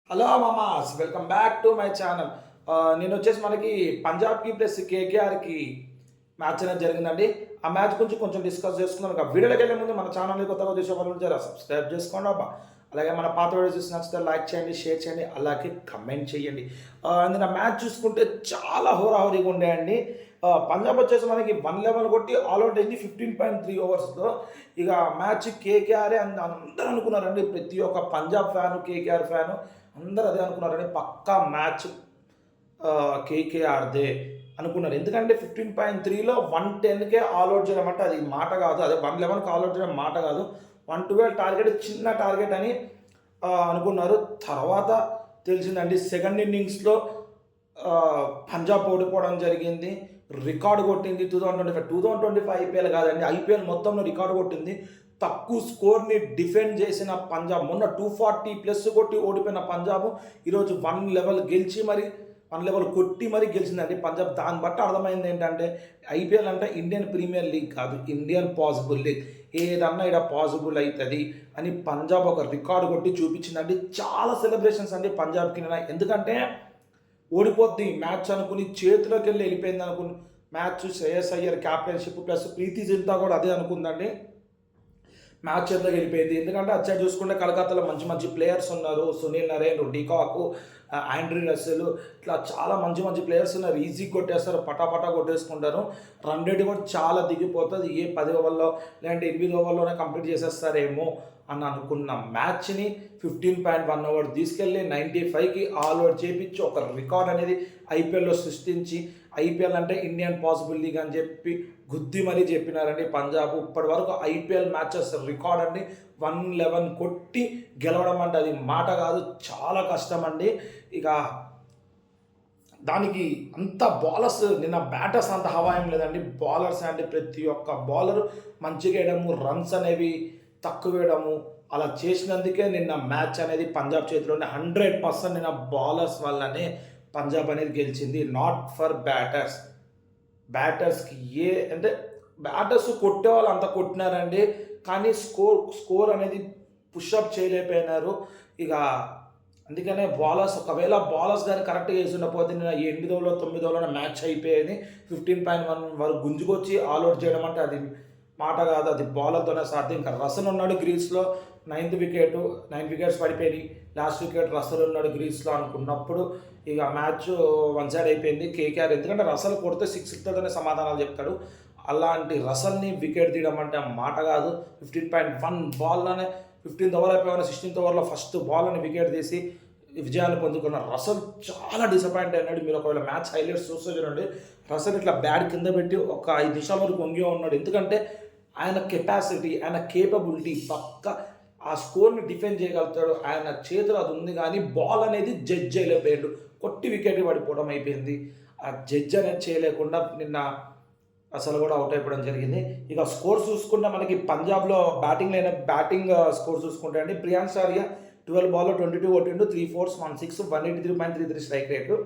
Hello మామాస్, welcome back to my channel. నేను వచ్చేసి మనకి పంజాబ్కి ప్లస్ కేకేఆర్కి మ్యాచ్ అనేది జరిగిందండి. ఆ మ్యాచ్ గురించి కొంచెం డిస్కస్ చేసుకున్నాను. వీడియోలోకి వెళ్ళే ముందు మన ఛానల్ని కొత్తగా చూసే వాళ్ళు జర సబ్స్క్రైబ్ చేసుకోండి అబ్బా. అలాగే మన పాత వీడియోస్ చూసి నచ్చితే లైక్ చేయండి, షేర్ చేయండి, అలాగే కమెంట్ చేయండి. నేను ఆ మ్యాచ్ చూసుకుంటే చాలా హోరాహోరీగా ఉండేయండి. పంజాబ్ వచ్చేసి మనకి 1-11 కొట్టి ఆల్అౌట్ అయింది 15.3 ఓవర్స్లో. ఇక మ్యాచ్ కేకేఆరే అని అందరూ అనుకున్నారండి. ప్రతి ఒక్క పంజాబ్ ఫ్యాను, కేకేఆర్ ఫ్యాను అందరూ అదే అనుకున్నారండి. పక్కా మ్యాచ్ కేకేఆర్దే అనుకున్నారు. ఎందుకంటే 15.3లో 110కే ఆల్అౌట్ చేయడం అంటే అది మాట కాదు. అదే 111కి ఆల్అౌట్ చేయడం మాట కాదు. 112 టార్గెట్ చిన్న టార్గెట్ అని అనుకున్నారు. తర్వాత తెలిసిందండి సెకండ్ ఇన్నింగ్స్లో పంజాబ్ ఓడిపోవడం జరిగింది. రికార్డు కొట్టింది 2025 ఐపీఎల్ కాదండి, ఐపీఎల్ మొత్తంలో రికార్డు కొట్టింది. తక్కువ స్కోర్ని డిఫెండ్ చేసిన పంజాబ్, మొన్న 240+ కొట్టి ఓడిపోయిన పంజాబ్ ఈరోజు 1 లెవెల్ గెలిచి మరి 1 లెవెల్ కొట్టి మరి గెలిచిందండి పంజాబ్. దాన్ని బట్టి అర్థమైంది ఏంటంటే ఐపీఎల్ అంటే ఇండియన్ ప్రీమియర్ లీగ్ కాదు, ఇండియన్ పాసిబుల్ లీగ్. ఏదన్నా ఇక్కడ పాసిబుల్ అవుతుంది అని పంజాబ్ ఒక రికార్డు కొట్టి చూపించిందండి. చాలా సెలబ్రేషన్స్ అండి పంజాబ్కి. ఎందుకంటే ఓడిపోద్ది మ్యాచ్ అనుకుని చేతిలోకి వెళ్ళిపోయింది అనుకుని match. Shreyas Iyer captainship plus Preity Zinta కూడా అదే అనుకుందండి. మ్యాచ్ చేతిలోకి వెళ్ళిపోయింది. ఎందుకంటే అచ్చా చూసుకుంటే కలకత్తాలో మంచి మంచి ప్లేయర్స్ ఉన్నారు. Sunil Narine, de Kock, Andre Russell, ఇట్లా చాలా మంచి మంచి ప్లేయర్స్ ఉన్నారు. ఈజీ కొట్టేస్తారు, పటాపటా కొట్టేసుకుంటారు. రన్ రేట్ కూడా చాలా దిగిపోతుంది. 10 ఓవర్లో లేదంటే 8 ఓవర్లోనే కంప్లీట్ చేసేస్తారేమో అని అనుకున్న మ్యాచ్ని 15.1 ఓవర్ తీసుకెళ్ళి 95కి ఆల్అౌట్ చేపించి ఒక రికార్డ్ అనేది ఐపీఎల్లో సృష్టించి, ఐపీఎల్ అంటే ఇండియన్ పాసిబుల్ లీగ్ అని చెప్పి గుద్ది మరీ చెప్పినారండి పంజాబ్. ఇప్పటి వరకు ఐపీఎల్ మ్యాచెస్ రికార్డ్ అండి. 111 కొట్టి గెలవడం అంటే అది మాట కాదు, చాలా కష్టం అండి. ఇక దానికి అంత బౌలర్స్, నిన్న బ్యాటర్స్ అంత హవా ఏం లేదండి. బౌలర్స్ అంటే ప్రతి ఒక్క బౌలర్ మంచిగా వేయడము, రన్స్ అనేవి తక్కువ వేయడము అలా చేసినందుకే నిన్న మ్యాచ్ అనేది పంజాబ్ చేతిలోనే 100% నిన్న బౌలర్స్ వల్లనే పంజాబ్ అనేది గెలిచింది. నాట్ ఫర్ బ్యాటర్స్కి అంటే బ్యాటర్స్ కొట్టే వాళ్ళు అంత కొట్టినారండి, కానీ స్కోర్ అనేది పుషప్ చేయలేకపోయినారు. ఇక అందుకనే ఒకవేళ బౌలర్స్ కానీ కరెక్ట్గా వేసి ఉండకపోతే నేను 8 9 ఓవర్లో మ్యాచ్ అయిపోయేది. 15.1 వరకు గుంజుకొచ్చి ఆల్అౌట్ చేయడం అంటే అది మాట కాదు, అది బౌలర్తోనే సాధ్యం. ఇంకా రసల్ ఉన్నాడు గ్రీస్లో, 9th వికెట్, 9 వికెట్స్ పడిపోయి లాస్ట్ వికెట్ రసల్ ఉన్నాడు గ్రీస్లో అనుకున్నప్పుడు ఇక మ్యాచ్ వన్ సైడ్ అయిపోయింది కేకేఆర్. ఎందుకంటే రసల్ కొడితే 6 ఇస్తాడనే సమాధానాలు చెప్తాడు. అలాంటి రసల్ని వికెట్ తీయడం అంటే మాట కాదు. 15.1 బాల్లోనే 15th ఓవర్ అయిపోయిన 16th ఓవర్లో ఫస్ట్ బాల్ని వికెట్ తీసి విజయాన్ని పొందుకున్న రసల్ చాలా డిసప్పాయింట్ అయినాడు. మీరు ఒకవేళ మ్యాచ్ హైలైట్స్ చూస్తే చూడండి, రసల్ ఇట్లా బ్యాట్ కింద పెట్టి ఒక 5 నిమిషాల వరకు వంగి ఉన్నాడు. ఎందుకంటే ఆయన కెపాసిటీ, ఆయన కేపబిలిటీ పక్క ఆ స్కోర్ని డిఫెండ్ చేయగలుగుతాడు. ఆయన చేతిలో అది ఉంది, కానీ బాల్ అనేది జడ్జ్ చేయలేకపోయాడు. కొట్టి వికెట్ పడిపోవడం అయిపోయింది. ఆ జడ్జ్ అనేది చేయలేకుండా నిన్న అసలు కూడా అవుట్ అయిపోవడం జరిగింది. ఇక స్కోర్ చూసుకుంటే మనకి పంజాబ్లో బ్యాటింగ్ స్కోర్ చూసుకుంటే అండి, ప్రియాంశ్ ఆర్య 12 బాల్లో 22 కొట్టిండు, 3 4s 1 6 183.33 strike rate.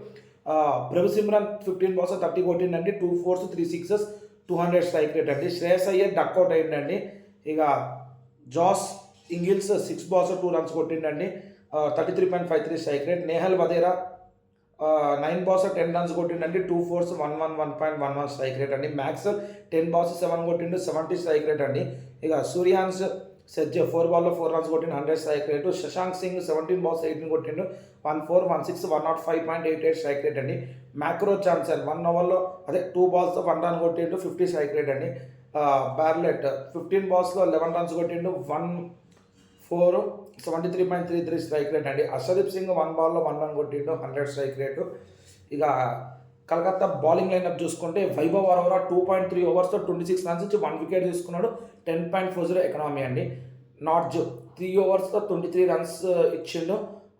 Prabhsimran 15 balls 30 కొట్టిండండి, 2 4s 3 6s 200 స్ట్రైక్ రేట్ అండి. శ్రేయస్ అయ్యర్ డక్అవుట్ అయిందండి. ఇక జాస్ ఇంగిల్స్ 6 బాల్స్ 2 runs కొట్టిండండి, 33.53 strike rate. Nehal Wadhera 9 balls 10 runs కొట్టిండండి, 2 4s 111.11 స్ట్రైక్ రేట్ అండి. మ్యాక్స్వెల్ 10 balls 7 కొట్టిండు, 70 స్ట్రైక్ రేట్ అండి. ఇక సూర్యాన్స్ సెజ్జే 4 balls 4 runs కొట్టిండు, 100 strike rate. Shashank Singh 17 balls 18 కొట్టిండు, 1 4 1 6 105.88 స్ట్రైక్ రేట్ అండి. మ్యాక్రో ఛాన్సన్ 1 ఓవర్లో 2 balls 1 run కొట్టిండు, 50 స్ట్రైక్ రేట్ అండి. బార్లెట్ 15 balls 11 runs కొట్టిండు, 1 4 73.33 స్ట్రైక్ రేట్ అండి. హర్షదీప్ సింగ్ 1 ball 1 run కొట్టిండు, 100 స్ట్రైక్ రేటు. ఇక కలకత్తా బౌలింగ్ లైనప్ చూసుకుంటే వైభవ్ అరోరా 2.3 ఓవర్స్తో 26 runs ఇచ్చి 1 వికెట్ తీసుకున్నాడు, 10.40 ఎకనామీ అండి. నార్జ్ 3 ఓవర్స్తో 23 runs ఇచ్చిండు,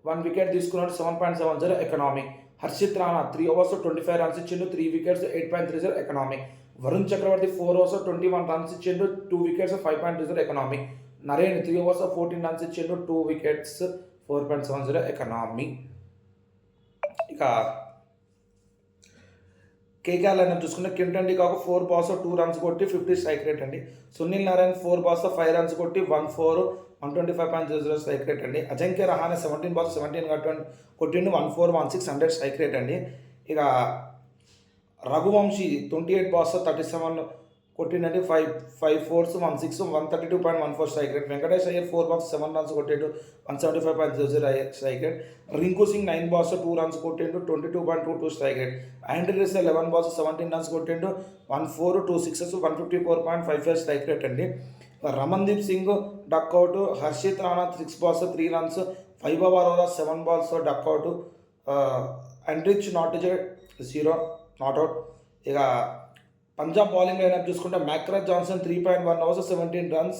1 వికెట్ తీసుకున్నాడు, 7.70 ఎకనామీ. హర్షిత్ రాణా 3 ఓవర్స్తో 25 runs ఇచ్చిండు, 3 wickets 8.30 economy. Varun Chakravarthy 4 overs 21 runs ఇచ్చిండు, 2 wickets 5.20 economy. Narine 3 overs 14 runs ఇచ్చిండు, 2 వికెట్స్ 4.70 ఎకనామీ. ఇక కేకేఆర్ లైనప్ చూసుకుంటే కింటన్ డికాక్ 4 balls 2 runs కొట్టి 50 స్ట్రైక్ రేట్ అండి. సునీల్ నారాయణ్ 4 balls 5 runs కొట్టి 1 4 125.00 స్ట్రైక్ రేట్ అండి. అజింక్య రహానే 17 balls 17 కొట్టిండు 14 16 100 స్ట్రైక్ రేట్ అండి. ఇక రఘువంశీ 28 balls 37 కొట్టిండండి 5 fours 1 6 132.14 strike rate. Venkatesh Iyer 4 balls 7 runs కొట్టిండు 175.00 strike rate. Rinku Singh 9 balls 2 runs కొట్టిండు 22.22 strike rate. Andre Russell 11 balls 17 runs కొట్టిండు 1 4 2 6 154.55 స్ట్రైక్ రేట్ అండి. Ramandeep Singh duck out. Harshit Rana 6 balls 3 runs. Vaibhav Arora 7 balls duck out. Anrich Nortje 0 not out. ఇక పంజాబ్ బౌలింగ్ లైనప్ చూసుకుంటే మ్యాక్రాజ్ జాన్సన్ 3.1 overs 17 runs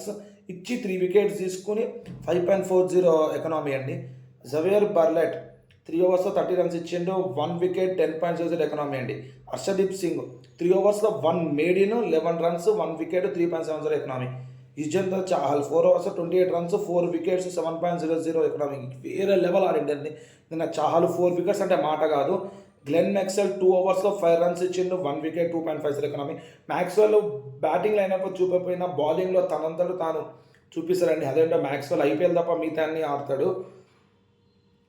ఇచ్చి 3 wickets తీసుకుని 5.40 economy అండి. జవేర్ బర్లెట్ 3 overs 30 runs ఇచ్చిండు 1 wicket 10.00 ఎకనామీ అండి. Harshdeep Singh 3 overs 1 maiden 11 runs 1 wicket 3.70 economy. Yuzvendra Chahal 4 overs 28 runs 4 wickets 7.00 economy. వేరే లెవెల్ ఆడిండండి నిన్న చాహల్ 4 wickets అంటే మాట కాదు. గ్లెన్ మ్యాక్స్వెల్ 2 overs 5 runs ఇచ్చిండు 1 wicket 2.50 economy. Maxwell batting lineup చూపకపోయినా బౌలింగ్లో తనంతడు తాను చూపిస్తారండి. అదేంటో మ్యాక్స్వెల్ ఐపీఎల్ తప్ప మిగతా అన్ని ఆడతాడు,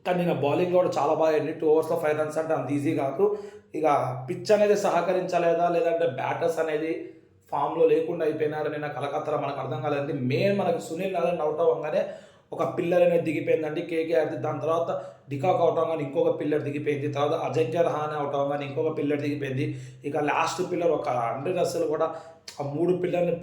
కానీ నేను బౌలింగ్ కూడా చాలా బాగా అయింది. 2 overs 5 runs అంటే అంత ఈజీ కాదు. ఇక పిచ్ అనేది సహకరించలేదా లేదంటే బ్యాటర్స్ అనేది ఫామ్లో లేకుండా అయిపోయినారు నిన్న కలకత్తాలో మనకు అర్థం కాలేదండి. మెయిన్ మనకు సునీల్ నారాయణ అవుట్ అవ్వగానే ఒక పిల్లర్ అనేది దిగిపోయిందండి కేకేఆర్ది. దాని తర్వాత డికాక్ అవుట్ అవ్వగానే ఇంకొక పిల్లర్ దిగిపోయింది. తర్వాత అజింక్య రహానే అవుట్ అవ్వగానే ఇంకొక పిల్లర్ దిగిపోయింది. ఇక లాస్ట్ పిల్లర్ ఒక ఆండ్రే రసెల్ కూడా ఆ 3 పిల్లర్ని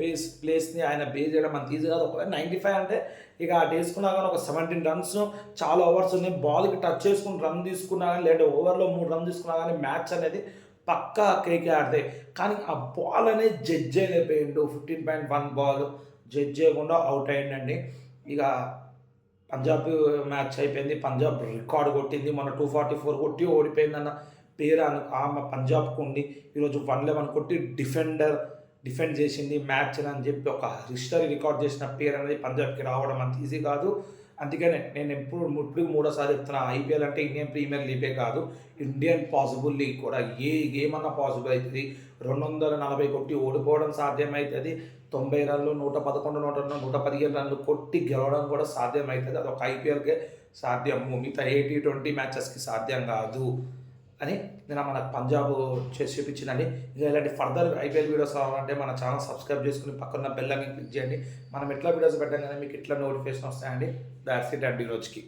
ప్లేస్ని ఆయన బేస్ చేయడం అంత ఈజీ కాదు. ఒక 95 అంటే ఇక అటు వేసుకున్నా కానీ ఒక 17 runs చాలా ఓవర్స్ ఉన్నాయి. బాల్కి టచ్ చేసుకుని రన్ తీసుకున్నా కానీ లేదంటే ఓవర్లో 3 runs తీసుకున్నా కానీ మ్యాచ్ అనేది పక్కా కేకేఆర్దే. కానీ ఆ బాల్ అనేది జడ్జ్ చేయలేకపోయిండు. 15.1 బాల్ జడ్జ్ చేయకుండా అవుట్ అయ్యిందండి. ఇక పంజాబ్ మ్యాచ్ అయిపోయింది. పంజాబ్ రికార్డు కొట్టింది. మొన్న 244 కొట్టి ఓడిపోయిందన్న పేరు ఆమె పంజాబ్కు ఉండి ఈరోజు 111 కొట్టి డిఫెండ్ చేసింది మ్యాచ్ అని చెప్పి ఒక హిస్టరీ రికార్డ్ చేసిన పేరు అనేది పంజాబ్కి రావడం అంత ఈజీ కాదు. అందుకనే నేను ఇప్పుడు మూడోసారి చెప్తున్నా, ఐపీఎల్ అంటే ఇండియన్ ప్రీమియర్ లీగే కాదు, ఇండియన్ పాసిబుల్ లీగ్ కూడా. ఏ గేమ్ అన్నా పాసిబుల్ అవుతుంది. 240 కొట్టి ఓడిపోవడం సాధ్యమవుతుంది. 90 runs 111 115 runs కొట్టి గెలవడం కూడా సాధ్యమవుతుంది. అది ఒక ఐపీఎల్కే సాధ్యం, మిగతా 80-20 మ్యాచెస్కి సాధ్యం కాదు అని నేను మనకు పంజాబ్ చేసి చూపించిందండి. ఇంకా ఇలాంటి ఫర్దర్ ఐపీఎల్ వీడియోస్ కావాలంటే మన ఛానల్ సబ్స్క్రైబ్ చేసుకుని పక్కన బెల్ అని క్లిక్ చేయండి. మనం ఎట్లా వీడియోస్ పెట్టగానే మీకు ఇట్లా నోటిఫికేషన్ వస్తాయండి. దాట్స్ ఇట్ అండి ఈరోజుకి.